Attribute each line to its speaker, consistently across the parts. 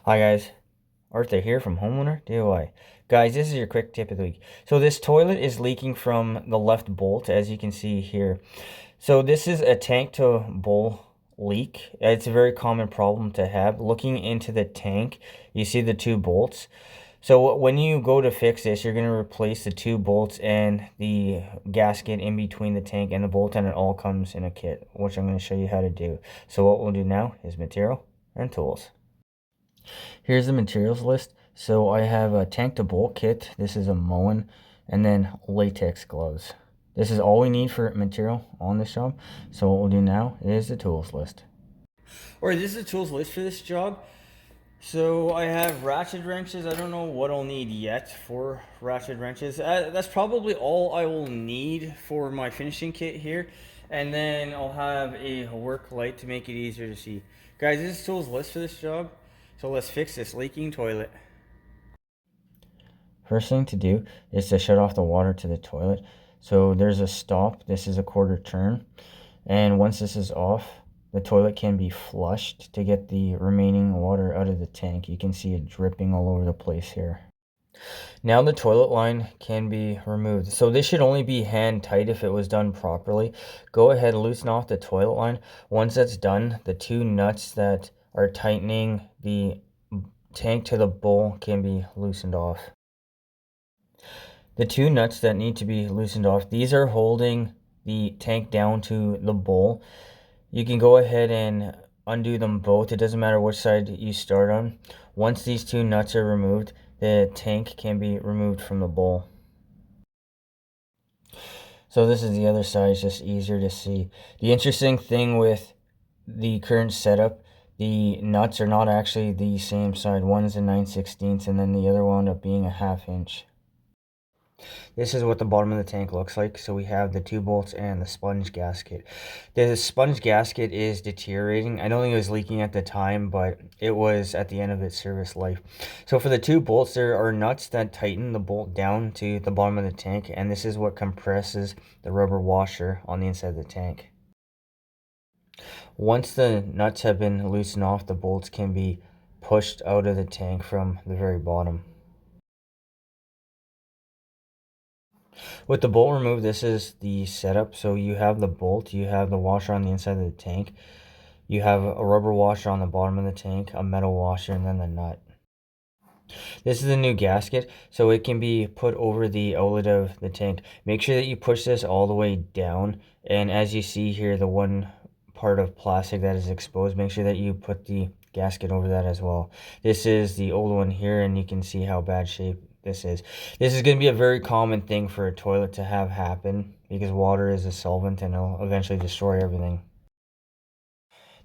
Speaker 1: Hi guys, Arthur here from Homeowner DIY. Guys, this is your quick tip of the week. So this toilet is leaking from the left bolt, as you can see here. So this is a tank to bowl leak. It's a very common problem to have. Looking into the tank, you see the two bolts. So when you go to fix this, you're going to replace the two bolts and the gasket in between the tank and the bolt, and it all comes in a kit, which I'm going to show you how to do. So what we'll do now is material and tools. Here's the materials list. So I have a tank to bolt kit. This is a Moen, and then latex gloves. This is all we need for material on this job. So what we'll do now is the tools list. Alright, this is the tools list for this job. So I have ratchet wrenches. I don't know what I'll need yet for ratchet wrenches. That's probably all I will need for my finishing kit here. And then I'll have a work light to make it easier to see. Guys, this is the tools list for this job. So let's fix this leaking toilet. First thing to do is to shut off the water to the toilet. So there's a stop. This is a quarter turn. And once this is off, the toilet can be flushed to get the remaining water out of the tank. You can see it dripping all over the place here. Now the toilet line can be removed. So this should only be hand tight if it was done properly. Go ahead and loosen off the toilet line. Once that's done, the two nuts that are tightening the tank to the bowl can be loosened off. The two nuts that need to be loosened off, these are holding the tank down to the bowl. You can go ahead and undo them both. It doesn't matter which side you start on. Once these two nuts are removed, the tank can be removed from the bowl. So this is the other side. It's just easier to see. The interesting thing with the current setup, the nuts are not actually the same side. One is a 9/16 and then the other one wound up being a 1/2 inch. This is what the bottom of the tank looks like. So we have the two bolts and the sponge gasket. The sponge gasket is deteriorating. I don't think it was leaking at the time, but it was at the end of its service life. So for the two bolts, there are nuts that tighten the bolt down to the bottom of the tank, and this is what compresses the rubber washer on the inside of the tank. Once the nuts have been loosened off, the bolts can be pushed out of the tank from the very bottom. With the bolt removed, this is the setup. So you have the bolt, you have the washer on the inside of the tank, you have a rubber washer on the bottom of the tank, a metal washer, and then the nut. This is the new gasket, so it can be put over the outlet of the tank. Make sure that you push this all the way down, and as you see here, the one part of plastic that is exposed, make sure that you put the gasket over that as well. This is the old one here, and you can see how bad shape this is. This is going to be a very common thing for a toilet to have happen because water is a solvent and it'll eventually destroy everything.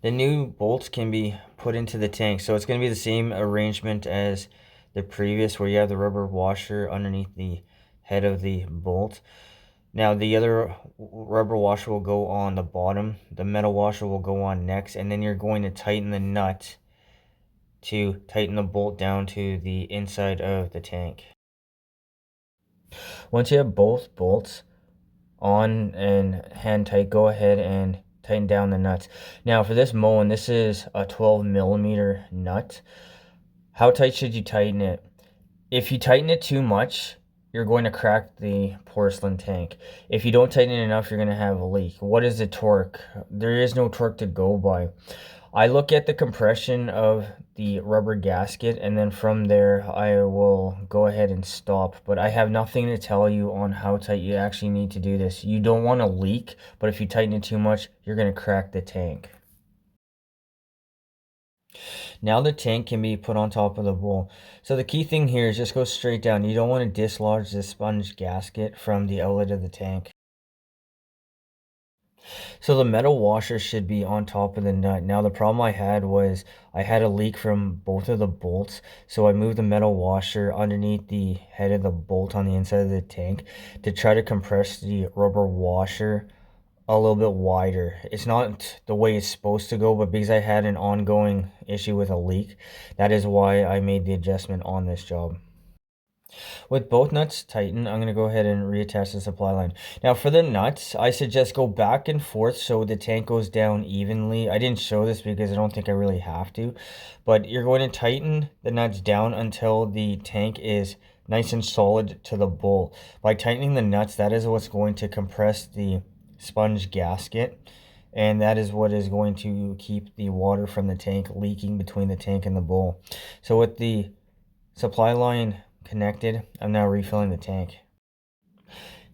Speaker 1: The new bolts can be put into the tank, so it's going to be the same arrangement as the previous, where you have the rubber washer underneath the head of the bolt. Now the other rubber washer will go on the bottom, the metal washer will go on next, and then you're going to tighten the nut to tighten the bolt down to the inside of the tank. Once you have both bolts on and hand tight, go ahead and tighten down the nuts. Now for this Moen, this is a 12mm nut. How tight should you tighten it? If you tighten it too much, you're going to crack the porcelain tank. If you don't tighten it enough, you're going to have a leak. What is the torque? There is no torque to go by. I look at the compression of the rubber gasket, and then from there I will go ahead and stop. But I have nothing to tell you on how tight you actually need to do this. You don't want to leak, but if you tighten it too much, you're going to crack the tank. Now the tank can be put on top of the bowl. So the key thing here is just go straight down. You don't want to dislodge the sponge gasket from the outlet of the tank. So the metal washer should be on top of the nut. Now the problem I had was I had a leak from both of the bolts. So I moved the metal washer underneath the head of the bolt on the inside of the tank to try to compress the rubber washer a little bit wider. It's not the way it's supposed to go, but because I had an ongoing issue with a leak, that is why I made the adjustment on this job. With both nuts tightened, I'm going to go ahead and reattach the supply line. Now for the nuts, I suggest go back and forth so the tank goes down evenly. I didn't show this because I don't think I really have to, but you're going to tighten the nuts down until the tank is nice and solid to the bowl. By tightening the nuts, that is what's going to compress the sponge gasket, and that is what is going to keep the water from the tank leaking between the tank and the bowl. So with the supply line connected, I'm now refilling the tank.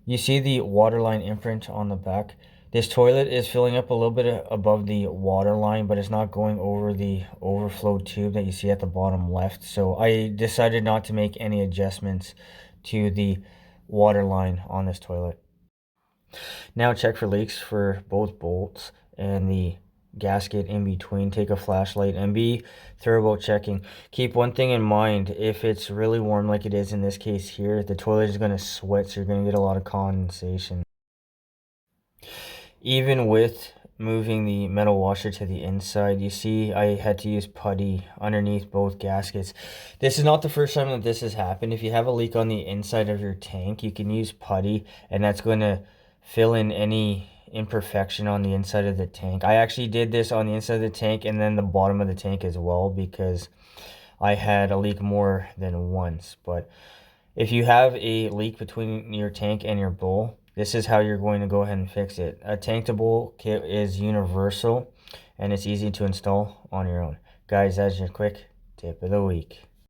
Speaker 1: You see the water line imprint on the back. This toilet is filling up a little bit above the water line, but it's not going over the overflow tube that you see at the bottom left. So I decided not to make any adjustments to the water line on this toilet. Now check for leaks for both bolts and the gasket in between. Take a flashlight and be thorough about checking. Keep one thing in mind: if it's really warm like it is in this case here, the toilet is going to sweat, so you're going to get a lot of condensation. Even with moving the metal washer to the inside, you see I had to use putty underneath both gaskets. This is not the first time that this has happened. If you have a leak on the inside of your tank, you can use putty, and that's going to fill in any imperfection on the inside of the tank. I actually did this on the inside of the tank and then the bottom of the tank as well, because I had a leak more than once. But if you have a leak between your tank and your bowl, this is how you're going to go ahead and fix it. A tank to bowl kit is universal and it's easy to install on your own. Guys, that's your quick tip of the week.